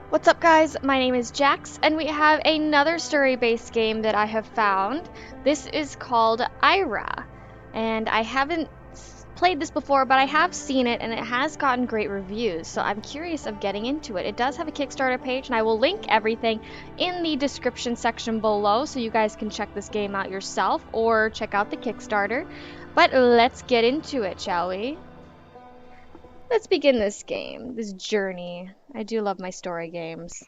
What's up, guys? My name is Jax, and we have another story-based game that I have found. This is called Ira, and I haven't played this before, but I have seen it, and it has gotten great reviews, so I'm curious of getting into it. It does have a Kickstarter page, and I will link everything in the description section below, so you guys can check this game out yourself, or check out the Kickstarter. But let's get into it, shall we? Let's begin this game, this journey. I do love my story games.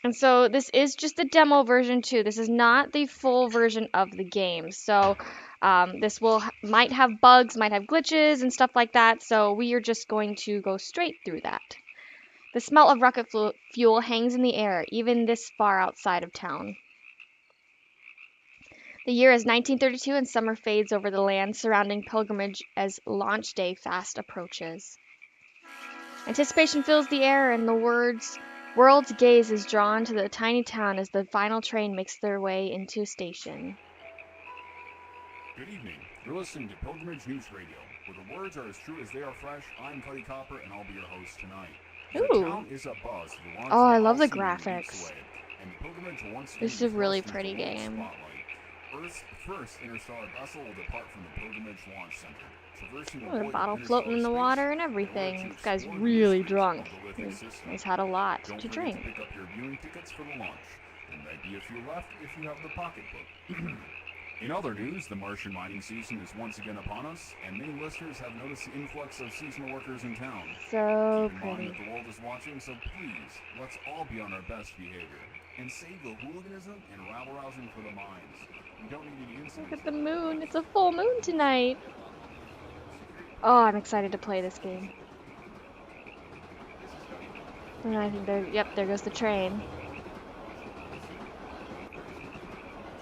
And so this is just the demo version too. This is not the full version of the game. So this might have bugs, might have glitches and stuff like that. So we are just going to go straight through that. The smell of rocket fuel hangs in the air, even this far outside of town. The year is 1932 and summer fades over the land surrounding Pilgrimage as launch day fast approaches. Anticipation fills the air and the world's gaze is drawn to the tiny town as the final train makes their way into station. Good evening. You're listening to Pilgrimage News Radio, where the words are as true as they are fresh. I'm Cuddy Copper, and I'll be your host tonight. Ooh. The town is abuzz. Oh, I love the graphics. And Pilgrimage wants This is a really pretty game. Earth's first interstellar vessel will depart from the Pilgrimage Launch Center. Oh, a bottle floating in the water and everything. This guy's really drunk. He's had a lot to drink. Pick up your viewing tickets for the launch. There might be a few left if you have the pocketbook. In other news, the Martian mining season is once again upon us, and many listeners have noticed the influx of seasonal workers in town. So Keep in mind that the world is watching, so please, let's all be on our best behavior. And save the hooliganism and rabble-rousing for the mines. We don't need any incidents. Look at the moon. It's a full moon tonight. Oh, I'm excited to play this game. And I think there goes the train.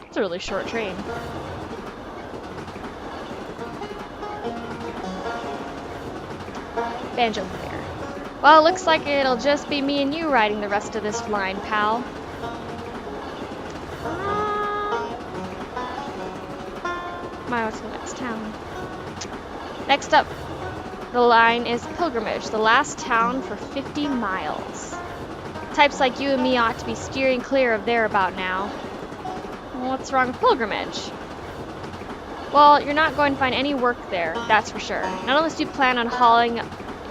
It's a really short train. Banjo player. Well, it looks like it'll just be me and you riding the rest of this line, pal. Mile to the next town. Next up, the line is Pilgrimage, the last town for 50 miles. Types like you and me ought to be steering clear of there about now. What's wrong with Pilgrimage? Well, you're not going to find any work there, that's for sure. Not unless you plan on hauling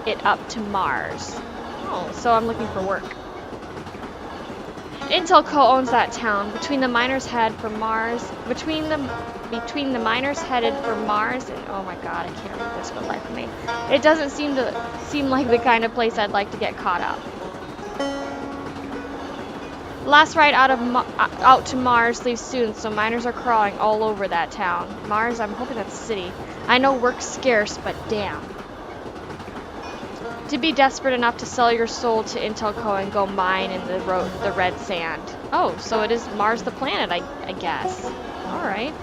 it up to Mars. Oh, so I'm looking for work. Intel Co. owns that town. Between the miners headed for Mars, between the miners headed for Mars, and oh my god, I can't read this for the life of me. It doesn't seem like the kind of place I'd like to get caught up. The last ride out to Mars leaves soon, so miners are crawling all over that town. Mars, I'm hoping that's a city. I know work's scarce, but damn. To be desperate enough to sell your soul to Intel Co. and go mine in the red sand. Oh, so it is Mars the planet, I guess. Alright.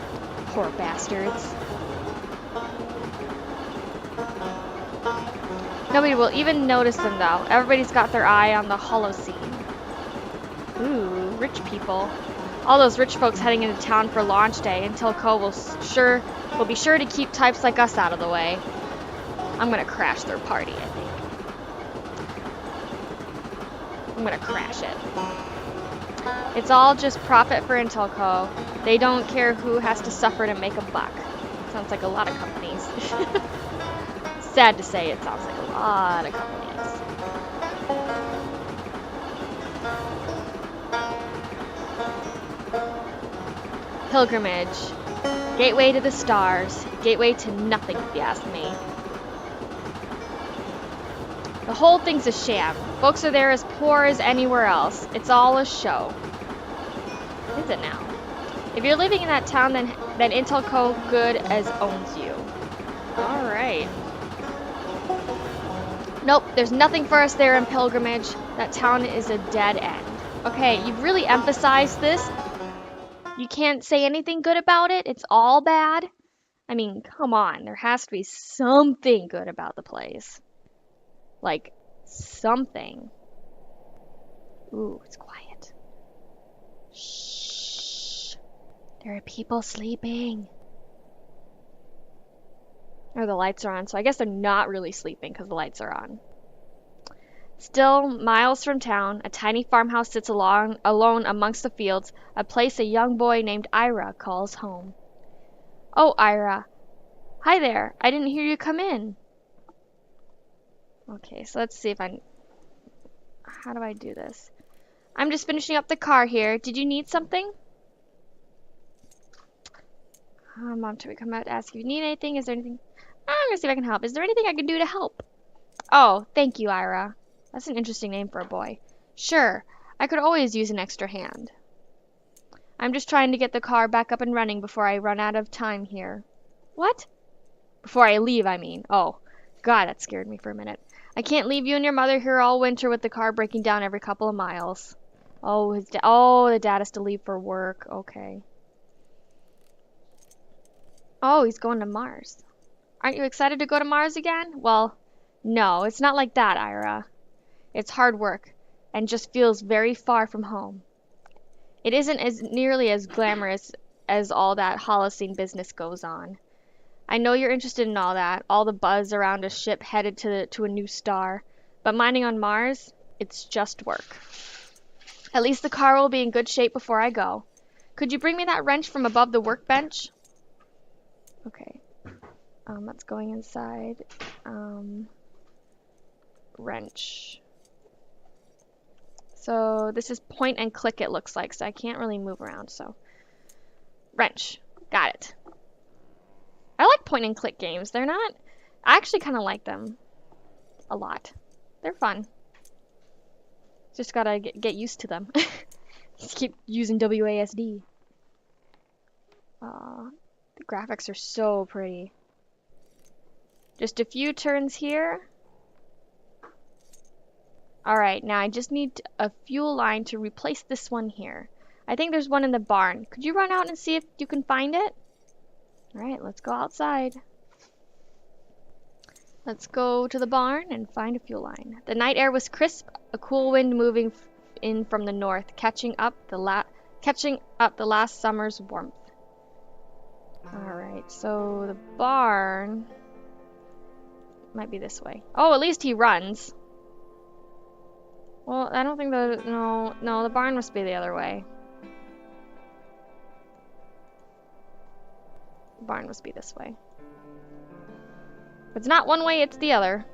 Poor bastards. Nobody will even notice them, though. Everybody's got their eye on the Holocene. Ooh, rich people. All those rich folks heading into town for launch day. Intel Co. will be sure to keep types like us out of the way. I'm gonna crash their party, I think. I'm gonna crash it. It's all just profit for Intel Co. They don't care who has to suffer to make a buck. Sounds like a lot of companies. Sad to say, it sounds like a lot of companies. Pilgrimage. Gateway to the stars. Gateway to nothing, if you ask me. The whole thing's a sham. Folks are there as poor as anywhere else. It's all a show. Is it now? If you're living in that town, then Intel Co. good as owns you. Alright. Nope, there's nothing for us there in Pilgrimage. That town is a dead end. Okay, you've really emphasized this. You can't say anything good about it. It's all bad. I mean, come on. There has to be something good about the place. Like, something. Ooh, it's quiet. Shh. There are people sleeping. Or the lights are on, so I guess they're not really sleeping because the lights are on. Still, miles from town, a tiny farmhouse sits alone amongst the fields, a place a young boy named Ira calls home. Oh, Ira. Hi there. I didn't hear you come in. Okay, so let's see if I... How do I do this? I'm just finishing up the car here. Did you need something? Mom told me to come out to ask if you need anything. Is there anything... I'm gonna see if I can help. Is there anything I can do to help? Oh, thank you, Ira. That's an interesting name for a boy. Sure, I could always use an extra hand. I'm just trying to get the car back up and running before I run out of time here. What? Before I leave, I mean. Oh, God, that scared me for a minute. I can't leave you and your mother here all winter with the car breaking down every couple of miles. Oh, the dad has to leave for work. Okay. Oh, he's going to Mars. Aren't you excited to go to Mars again? Well, no, it's not like that, Ira. It's hard work, and just feels very far from home. It isn't as nearly as glamorous as all that Holocene business goes on. I know you're interested in all that, all the buzz around a ship headed to a new star, but mining on Mars, it's just work. At least the car will be in good shape before I go. Could you bring me that wrench from above the workbench? Okay. That's going inside. Wrench. So this is point and click, it looks like, so I can't really move around, so. Wrench. Got it. I like point and click games. They're not... I actually kind of like them. A lot. They're fun. Just gotta get used to them. Just keep using WASD. The graphics are so pretty. Just a few turns here. Alright, now I just need a fuel line to replace this one here. I think there's one in the barn. Could you run out and see if you can find it? Alright, let's go outside. Let's go to the barn and find a fuel line. The night air was crisp, a cool wind moving in from the north, catching up the last summer's warmth. Alright, so the barn might be this way. Oh, at least he runs. Well, I don't think no, the barn must be the other way. The barn must be this way. If it's not one way, it's the other.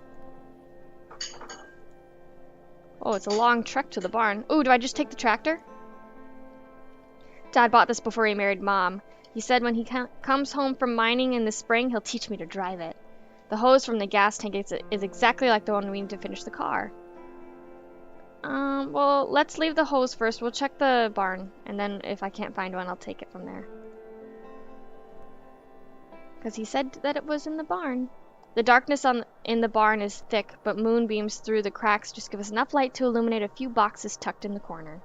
Oh, it's a long trek to the barn. Ooh, do I just take the tractor? Dad bought this before he married Mom. He said when he comes home from mining in the spring, he'll teach me to drive it. The hose from the gas tank is exactly like the one we need to finish the car. Well, let's leave the hose first. We'll check the barn, and then if I can't find one, I'll take it from there. Because he said that it was in the barn. The darkness in the barn is thick, but moonbeams through the cracks just give us enough light to illuminate a few boxes tucked in the corner.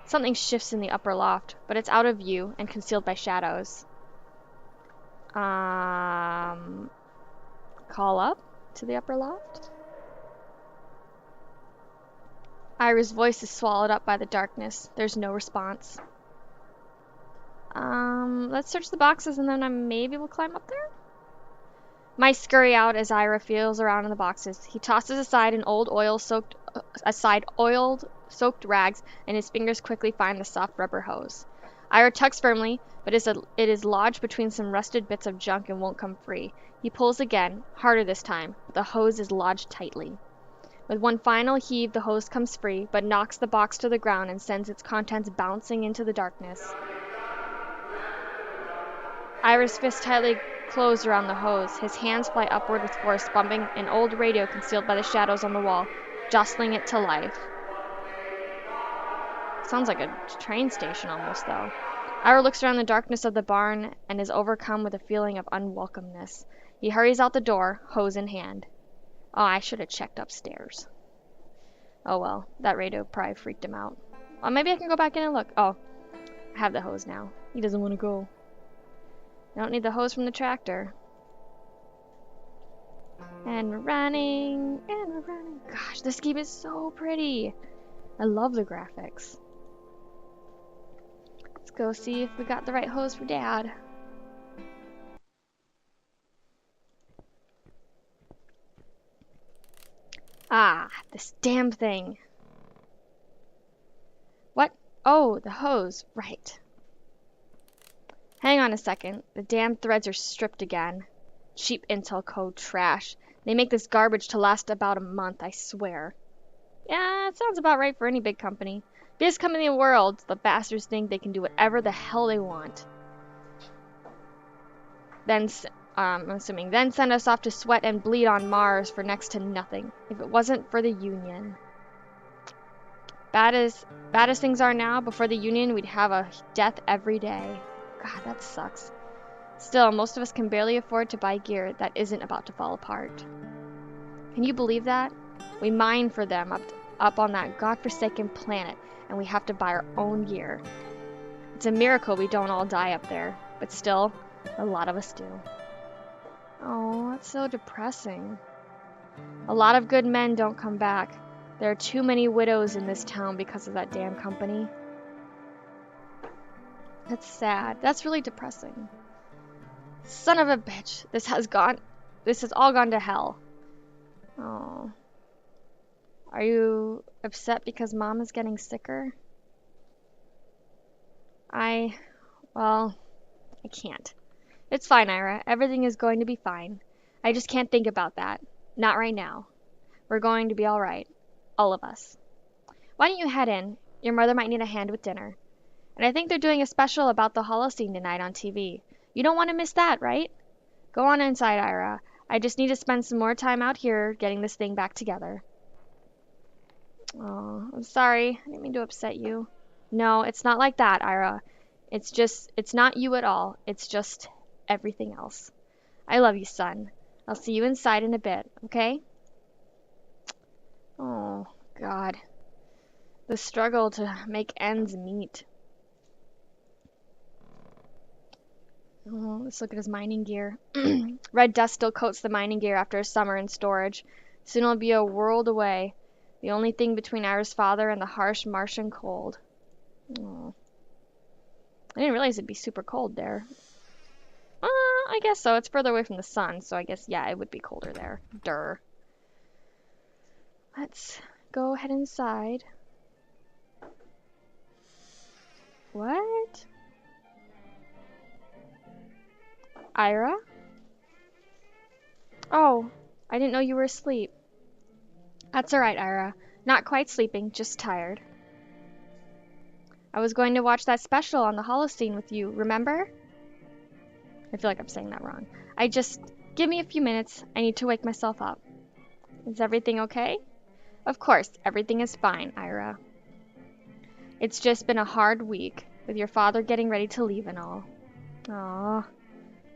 Something shifts in the upper loft, but it's out of view and concealed by shadows. Call up to the upper loft? Ira's voice is swallowed up by the darkness. There's no response. Let's search the boxes and then maybe we'll climb up there? Mice scurry out as Ira feels around in the boxes. He tosses aside oil-soaked rags, and his fingers quickly find the soft rubber hose. Ira tugs firmly, but it is lodged between some rusted bits of junk and won't come free. He pulls again, harder this time, but the hose is lodged tightly. With one final heave, the hose comes free, but knocks the box to the ground and sends its contents bouncing into the darkness. Ira's fist tightly closed around the hose. His hands fly upward with force, bumping an old radio concealed by the shadows on the wall, jostling it to life. Sounds like a train station almost, though. Ira looks around the darkness of the barn and is overcome with a feeling of unwelcomeness. He hurries out the door, hose in hand. Oh, I should have checked upstairs. Oh well, that radio probably freaked him out. Well, maybe I can go back in and look. Oh, I have the hose now. He doesn't want to go. I don't need the hose from the tractor. And we're running, and we're running. Gosh, this game is so pretty. I love the graphics. Let's go see if we got the right hose for Dad. Ah, this damn thing. What? Oh, the hose. Right. Hang on a second. The damn threads are stripped again. Cheap Intel code trash. They make this garbage to last about a month, I swear. Yeah, it sounds about right for any big company. Biggest company in the world. The bastards think they can do whatever the hell they want. Then, I'm assuming, then send us off to sweat and bleed on Mars for next to nothing. If it wasn't for the Union. Bad as things are now, before the Union, we'd have a death every day. God, that sucks. Still, most of us can barely afford to buy gear that isn't about to fall apart. Can you believe that? We mine for them up on that godforsaken planet, and we have to buy our own gear. It's a miracle we don't all die up there, but still, a lot of us do. Oh, that's so depressing. A lot of good men don't come back. There are too many widows in this town because of that damn company. That's sad. That's really depressing. Son of a bitch. This has all gone to hell. Oh. Are you upset because Mom is getting sicker? Well, I can't. It's fine, Ira. Everything is going to be fine. I just can't think about that. Not right now. We're going to be all right. All of us. Why don't you head in? Your mother might need a hand with dinner. And I think they're doing a special about the Holocene tonight on TV. You don't want to miss that, right? Go on inside, Ira. I just need to spend some more time out here getting this thing back together. Oh, I'm sorry. I didn't mean to upset you. No, it's not like that, Ira. It's not you at all. It's just everything else. I love you, son. I'll see you inside in a bit, okay? Oh, God. The struggle to make ends meet. Oh, let's look at his mining gear. Red dust still coats the mining gear after a summer in storage. Soon it'll be a world away. The only thing between Ira's father and the harsh Martian cold. Oh. I didn't realize it'd be super cold there. I guess so. It's further away from the sun, so I guess, yeah, it would be colder there. Durr. Let's go head inside. What? Ira? Oh, I didn't know you were asleep. That's alright, Ira. Not quite sleeping, just tired. I was going to watch that special on the Holocene with you, remember? I feel like I'm saying that wrong. Give me a few minutes. I need to wake myself up. Is everything okay? Of course, everything is fine, Ira. It's just been a hard week, with your father getting ready to leave and all. Aww.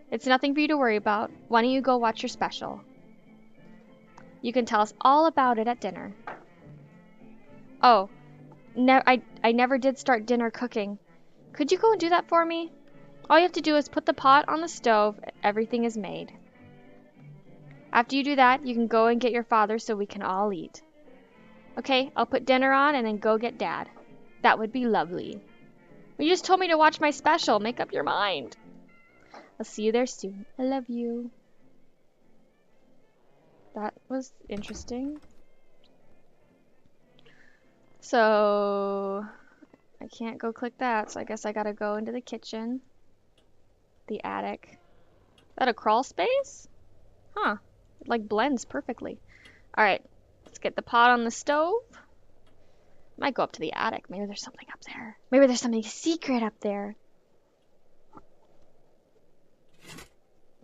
It's nothing for you to worry about. Why don't you go watch your special? You can tell us all about it at dinner. Oh, I never did start dinner cooking. Could you go and do that for me? All you have to do is put the pot on the stove. Everything is made. After you do that, you can go and get your father so we can all eat. Okay, I'll put dinner on and then go get Dad. That would be lovely. You just told me to watch my special. Make up your mind. I'll see you there soon. I love you. That was interesting. So, I can't go click that, so I guess I gotta go into the kitchen. The attic. Is that a crawl space? Huh. It like blends perfectly. Alright, let's get the pot on the stove. Might go up to the attic. Maybe there's something up there. Maybe there's something secret up there.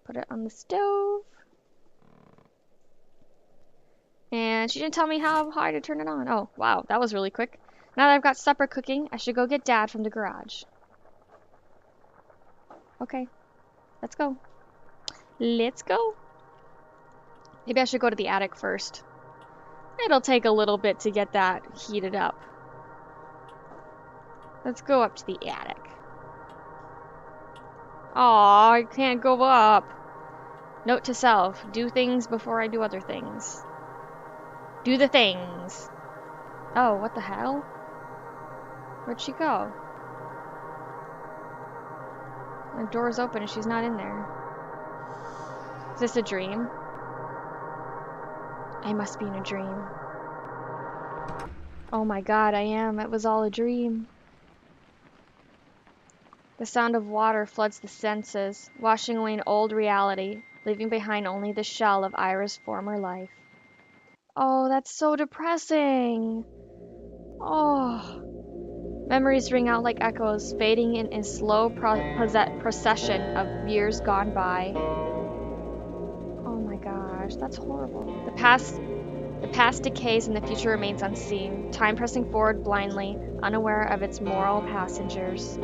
Put it on the stove. And she didn't tell me how hard to turn it on. Oh, wow, that was really quick. Now that I've got supper cooking, I should go get Dad from the garage. Okay, let's go. Let's go. Maybe I should go to the attic first. It'll take a little bit to get that heated up. Let's go up to the attic. Aw, I can't go up. Note to self, do things before I do other things. Do the things. Oh, what the hell? Where'd she go? The door's open and she's not in there. Is this a dream? I must be in a dream. Oh my god, I am. It was all a dream. The sound of water floods the senses, washing away an old reality, leaving behind only the shell of Ira's former life. Oh, that's so depressing. Oh. Memories ring out like echoes, fading in a slow procession of years gone by. Oh my gosh, that's horrible. The past decays and the future remains unseen, time pressing forward blindly, unaware of its mortal passengers.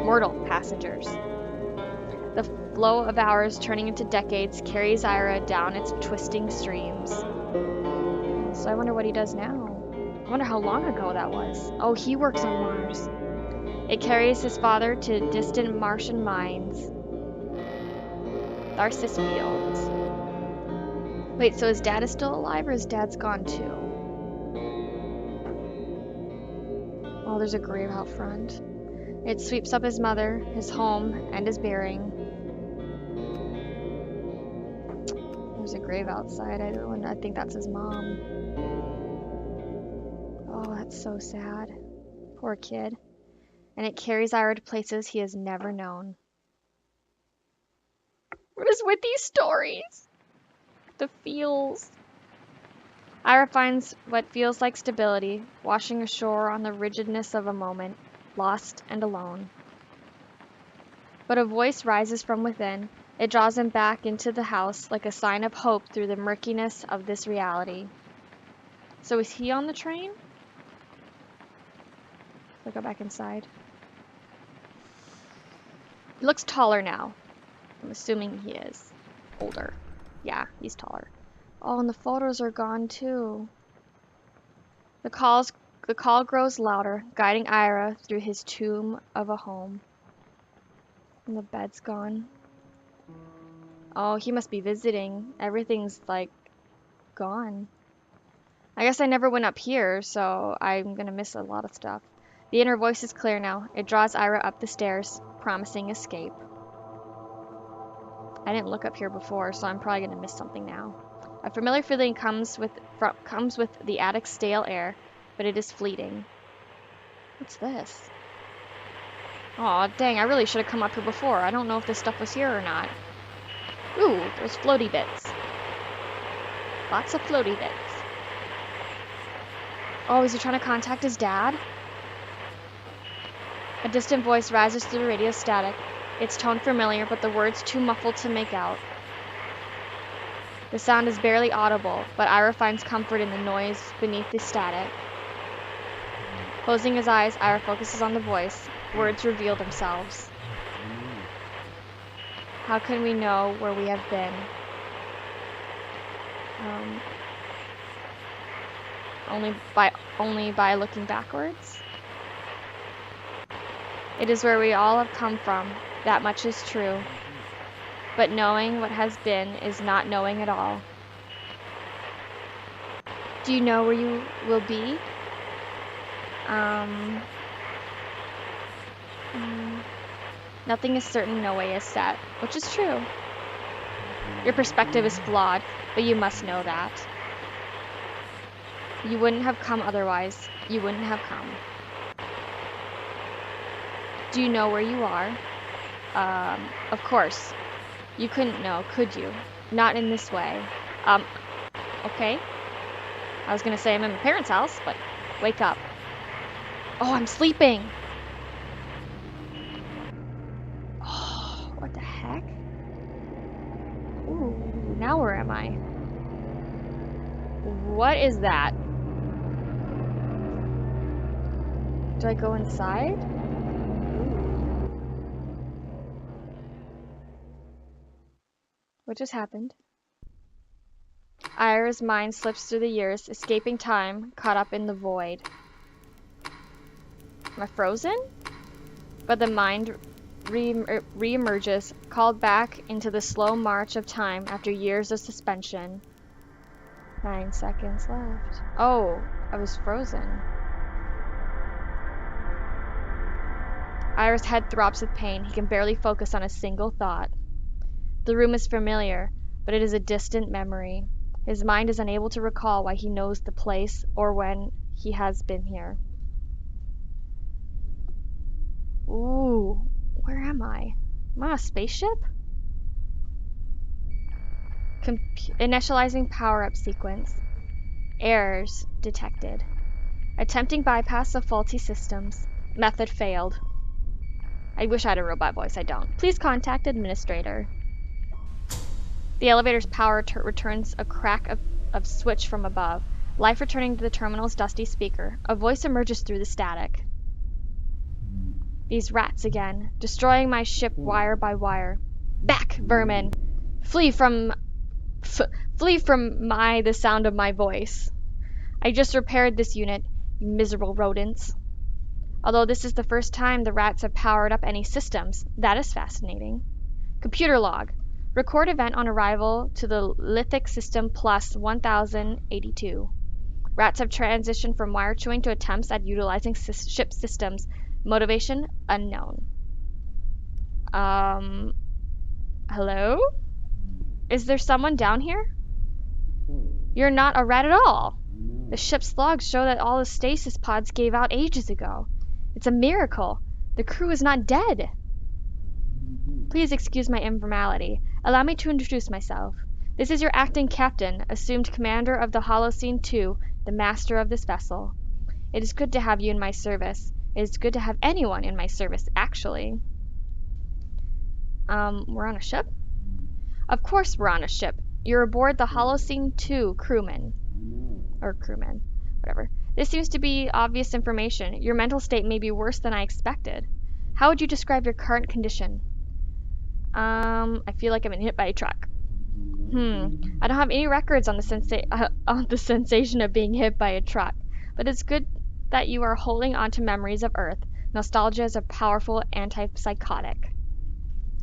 The flow of hours turning into decades carries Ira down its twisting streams. So I wonder what he does now. I wonder how long ago that was. Oh, he works on Mars. It carries his father to distant Martian mines. Tharsis Fields. Wait, so his dad is still alive or his dad's gone too? Oh, there's a grave out front. It sweeps up his mother, his home, and his bearing. There's a grave outside. I think that's his mom. Oh, that's so sad. Poor kid. And it carries Ira to places he has never known. What is with these stories? The feels. Ira finds what feels like stability, washing ashore on the rigidness of a moment, lost and alone. But a voice rises from within. It draws him back into the house like a sign of hope through the murkiness of this reality. So is he on the train? Let's go back inside. He looks taller now. I'm assuming he is older. Yeah, he's taller. Oh, and the photos are gone too. The call grows louder, guiding Ira through his tomb of a home. And the bed's gone. Oh, he must be visiting. Everything's like gone. I guess I never went up here, so I'm gonna miss a lot of stuff. The inner voice is clear now. It draws Ira up the stairs, promising escape. I didn't look up here before, so I'm probably gonna miss something now. A familiar feeling comes with the attic's stale air, but it is fleeting. What's this? Aw, dang, I really should have come up here before. I don't know if this stuff was here or not. Ooh, there's floaty bits. Lots of floaty bits. Oh, is he trying to contact his dad? A distant voice rises through the radio static, its tone familiar, but the words too muffled to make out. The sound is barely audible, but Ira finds comfort in the noise beneath the static. Closing his eyes, Ira focuses on the voice. Words reveal themselves. How can we know where we have been? Only by looking backwards? It is where we all have come from. That much is true. But knowing what has been is not knowing at all. Do you know where you will be? Nothing is certain, no way is set, which is true. Your perspective is flawed, but you must know that. You wouldn't have come otherwise. You wouldn't have come. Do you know where you are? Of course. You couldn't know, could you? Not in this way. Okay. I was gonna say I'm in my parents' house, but wake up. Oh, I'm sleeping! Oh, what the heck? Ooh, now where am I? What is that? Do I go inside? What just happened? Ira's mind slips through the years, escaping time, caught up in the void. Am I frozen? But the mind re-emerges, called back into the slow march of time after years of suspension. 9 seconds left. Oh, I was frozen. Ira's head throbs with pain. He can barely focus on a single thought. The room is familiar, but it is a distant memory. His mind is unable to recall why he knows the place or when he has been here. Ooh, where am I? Am I on a spaceship? Initializing power-up sequence. Errors detected. Attempting bypass of faulty systems. Method failed. I wish I had a robot voice, I don't. Please contact administrator. The elevator's power returns a crack of switch from above. Life returning to the terminal's dusty speaker. A voice emerges through the static. These rats again, destroying my ship wire by wire. Back, vermin! Flee from the sound of my voice. I just repaired this unit, you miserable rodents. Although this is the first time the rats have powered up any systems, that is fascinating. Computer log. Record event on arrival to the lithic system plus 1082. Rats have transitioned from wire chewing to attempts at utilizing ship systems. Motivation unknown. Hello? Is there someone down here? You're not a rat at all. The ship's logs show that all the stasis pods gave out ages ago. It's a miracle. The crew is not dead. Please excuse my informality. Allow me to introduce myself. This is your acting captain, assumed commander of the Holocene 2, the master of this vessel. It is good to have you in my service. It is good to have anyone in my service, actually. We're on a ship? Of course we're on a ship. You're aboard the Holocene 2 crewman. Or crewman. Whatever. This seems to be obvious information. Your mental state may be worse than I expected. How would you describe your current condition? I feel like I've been hit by a truck. I don't have any records on the sensation of being hit by a truck, but it's good that you are holding on to memories of Earth. Nostalgia is a powerful antipsychotic.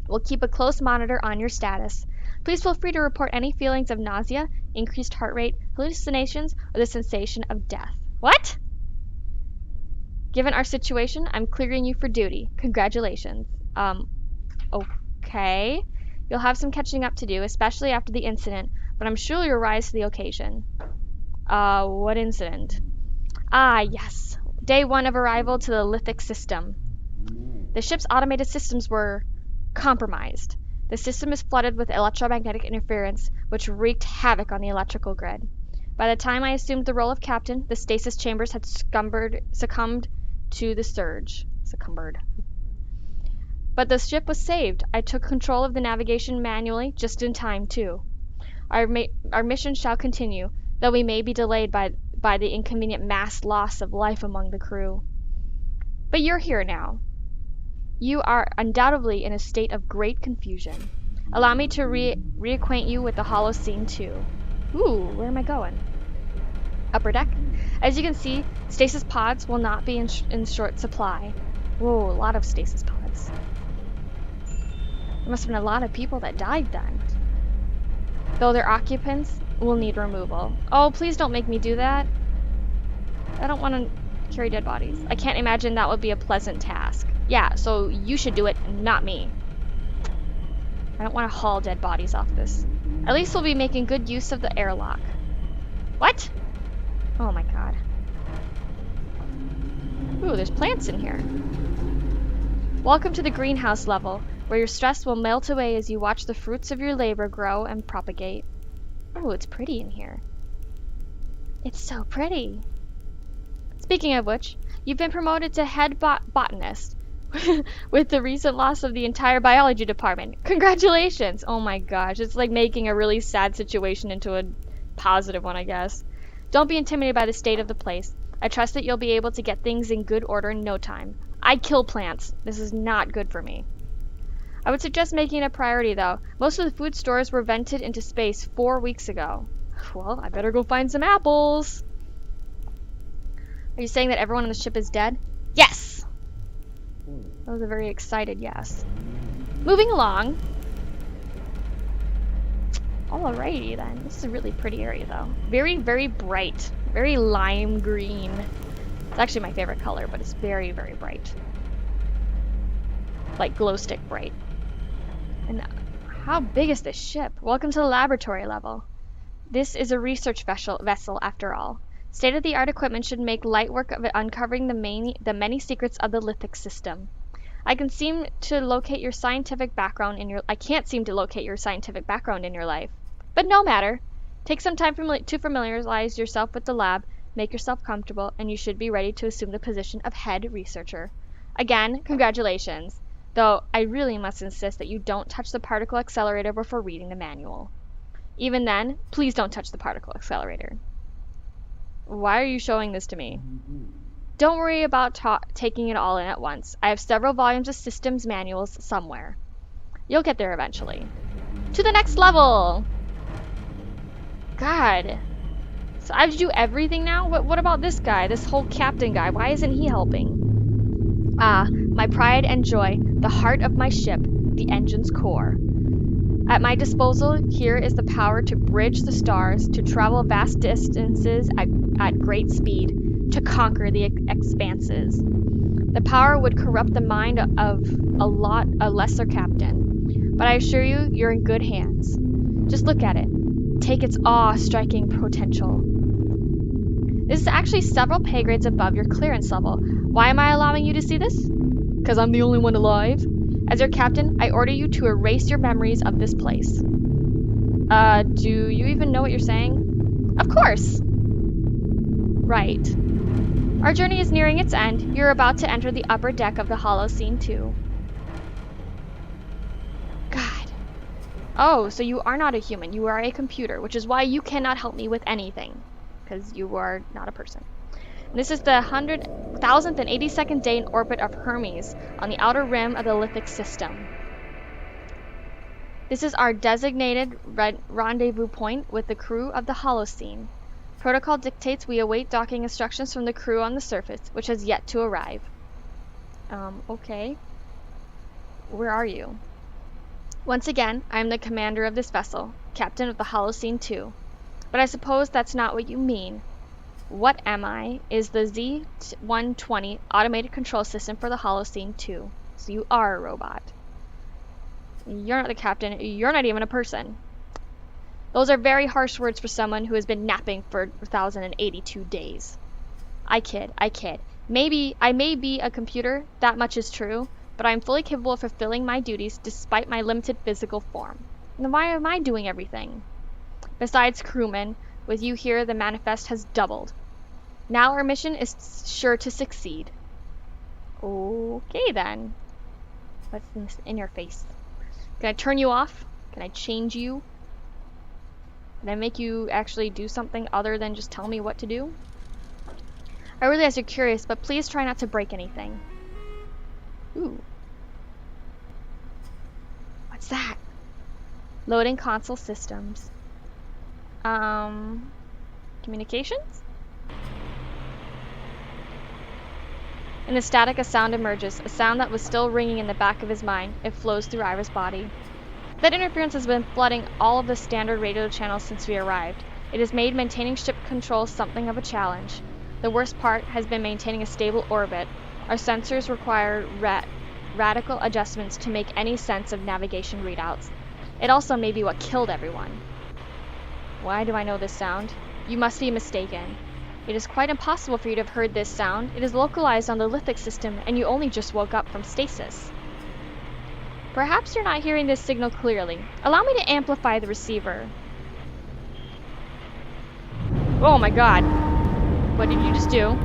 We'll keep a close monitor on your status. Please feel free to report any feelings of nausea, increased heart rate, hallucinations, or the sensation of death. What? Given our situation, I'm clearing you for duty. Congratulations. Okay. You'll have some catching up to do, especially after the incident, but I'm sure you'll rise to the occasion. What incident? Ah, yes. Day 1 of arrival to the lithic system. The ship's automated systems were compromised. The system is flooded with electromagnetic interference, which wreaked havoc on the electrical grid. By the time I assumed the role of captain, the stasis chambers had succumbed to the surge. But the ship was saved. I took control of the navigation manually, just in time, too. Our mission shall continue, though we may be delayed by the inconvenient mass loss of life among the crew. But you're here now. You are undoubtedly in a state of great confusion. Allow me to reacquaint you with the Holocene 2. Ooh, where am I going? Upper deck. As you can see, stasis pods will not be in short supply. Whoa, a lot of stasis pods. There must have been a lot of people that died then. Though their occupants will need removal. Oh, please don't make me do that. I don't want to carry dead bodies. I can't imagine that would be a pleasant task. Yeah, so you should do it, not me. I don't want to haul dead bodies off this. At least we'll be making good use of the airlock. What? Oh my god. Ooh, there's plants in here. Welcome to the greenhouse level, where your stress will melt away as you watch the fruits of your labor grow and propagate. Oh, it's pretty in here. It's so pretty. Speaking of which, you've been promoted to head botanist with the recent loss of the entire biology department. Congratulations! Oh my gosh, it's like making a really sad situation into a positive one, I guess. Don't be intimidated by the state of the place. I trust that you'll be able to get things in good order in no time. I kill plants. This is not good for me. I would suggest making it a priority, though. Most of the food stores were vented into space 4 weeks ago. Well, I better go find some apples. Are you saying that everyone on the ship is dead? Yes! That was a very excited yes. Moving along. Alrighty then. This is a really pretty area, though. Very, very bright. Very lime green. It's actually my favorite color, but it's very, very bright. Like glow stick bright. And how big is this ship? Welcome to the laboratory level. This is a research vessel after all. State-of-the-art equipment should make light work of uncovering the many secrets of the lithic system. I can't seem to locate your scientific background in your life. But no matter. Take some time to familiarize yourself with the lab, make yourself comfortable, and you should be ready to assume the position of head researcher. Again, congratulations. Though I really must insist that you don't touch the particle accelerator before reading the manual. Even then, please don't touch the particle accelerator. Why are you showing this to me? Don't worry about taking it all in at once. I have several volumes of systems manuals somewhere. You'll get there eventually. To the next level! God. So I have to do everything now? What about this guy? This whole captain guy? Why isn't he helping? Ah, my pride and joy, the heart of my ship, the engine's core. At my disposal, here is the power to bridge the stars, to travel vast distances at great speed, to conquer the expanses. The power would corrupt the mind of a lesser captain, but I assure you, you're in good hands. Just look at it. Take its awe-striking potential. This is actually several pay grades above your clearance level. Why am I allowing you to see this? Because I'm the only one alive? As your captain, I order you to erase your memories of this place. Do you even know what you're saying? Of course! Right. Our journey is nearing its end. You're about to enter the upper deck of the Holocene 2. God. Oh, so you are not a human. You are a computer, which is why you cannot help me with anything. Because you are not a person. This is the 1,082nd day in orbit of Hermes on the outer rim of the lithic system. This is our designated rendezvous point with the crew of the Holocene. Protocol dictates we await docking instructions from the crew on the surface, which has yet to arrive. Okay. Where are you? Once again, I am the commander of this vessel, captain of the Holocene 2. But I suppose that's not what you mean. What am I is the Z-120 automated control system for the Holocene 2. So you are a robot. You're not the captain. You're not even a person. Those are very harsh words for someone who has been napping for 1,082 days. I kid. I may be a computer, that much is true, but I am fully capable of fulfilling my duties despite my limited physical form. Then why am I doing everything? Besides crewmen, with you here the manifest has doubled. Now our mission is sure to succeed. Okay then. What's in your face? Can I turn you off? Can I change you? Can I make you actually do something other than just tell me what to do? I realize you're curious, but please try not to break anything. Ooh. What's that? Loading console systems. Communications? In the static, a sound emerges, a sound that was still ringing in the back of his mind. It flows through Ira's body. That interference has been flooding all of the standard radio channels since we arrived. It has made maintaining ship control something of a challenge. The worst part has been maintaining a stable orbit. Our sensors require radical adjustments to make any sense of navigation readouts. It also may be what killed everyone. Why do I know this sound? You must be mistaken. It is quite impossible for you to have heard this sound. It is localized on the lithic system, and you only just woke up from stasis. Perhaps you're not hearing this signal clearly. Allow me to amplify the receiver. Oh my god. What did you just do?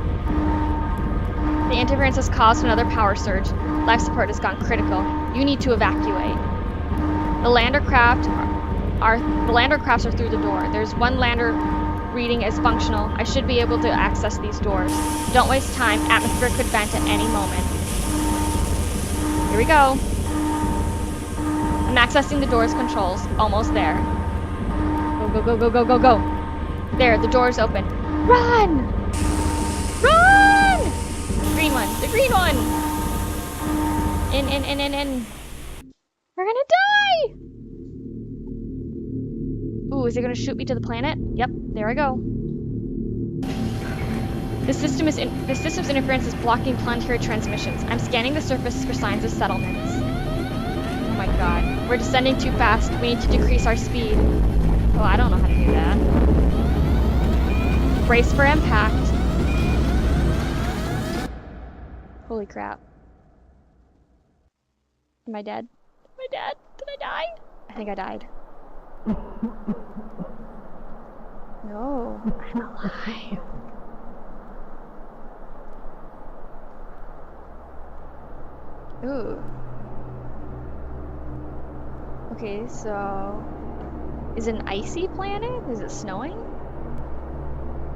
The interference has caused another power surge. Life support has gone critical. You need to evacuate. The lander crafts are through the door. There's one lander reading is functional. I should be able to access these doors. Don't waste time. Atmosphere could vent at any moment. Here we go. I'm accessing the door's controls. Almost there. Go. There, the door's open. Run! Run! The green one. In. We're gonna die! Ooh, is it gonna shoot me to the planet? Yep, there I go. The system's interference is blocking planetary transmissions. I'm scanning the surface for signs of settlements. Oh my god. We're descending too fast. We need to decrease our speed. Oh, I don't know how to do that. Brace for impact. Holy crap. Am I dead? Am I dead? Did I die? I think I died. No, I'm alive. Ooh. Okay, so... Is it an icy planet? Is it snowing?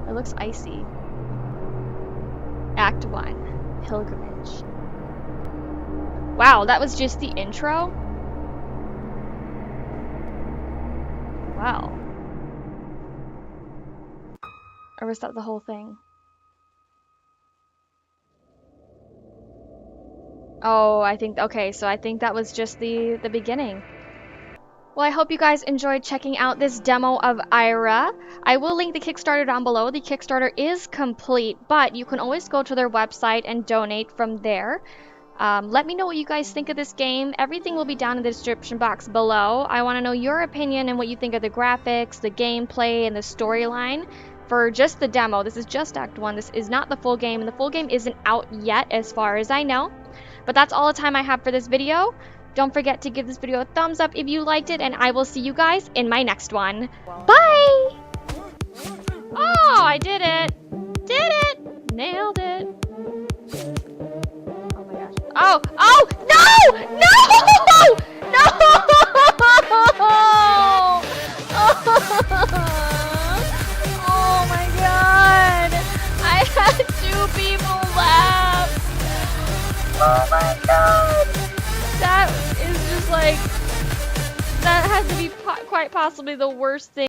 It looks icy. Act 1. Pilgrimage. Wow, that was just the intro? Wow. Or was that the whole thing? Oh, I think, okay, so I think that was just the beginning. Well, I hope you guys enjoyed checking out this demo of Ira. I will link the Kickstarter down below. The Kickstarter is complete, but you can always go to their website and donate from there. Let me know what you guys think of this game. Everything will be down in the description box below. I want to know your opinion and what you think of the graphics, the gameplay, and the storyline for just the demo. This is just Act 1. This is not the full game, and the full game isn't out yet as far as I know. But that's all the time I have for this video. Don't forget to give this video a thumbs up if you liked it, and I will see you guys in my next one. Bye! Oh, I did it! Did it! Nailed it! Oh my gosh. Oh! Oh! No! No! No! Oh my god! I had 2 people left! Oh my god! That is just like... That had to be quite possibly the worst thing.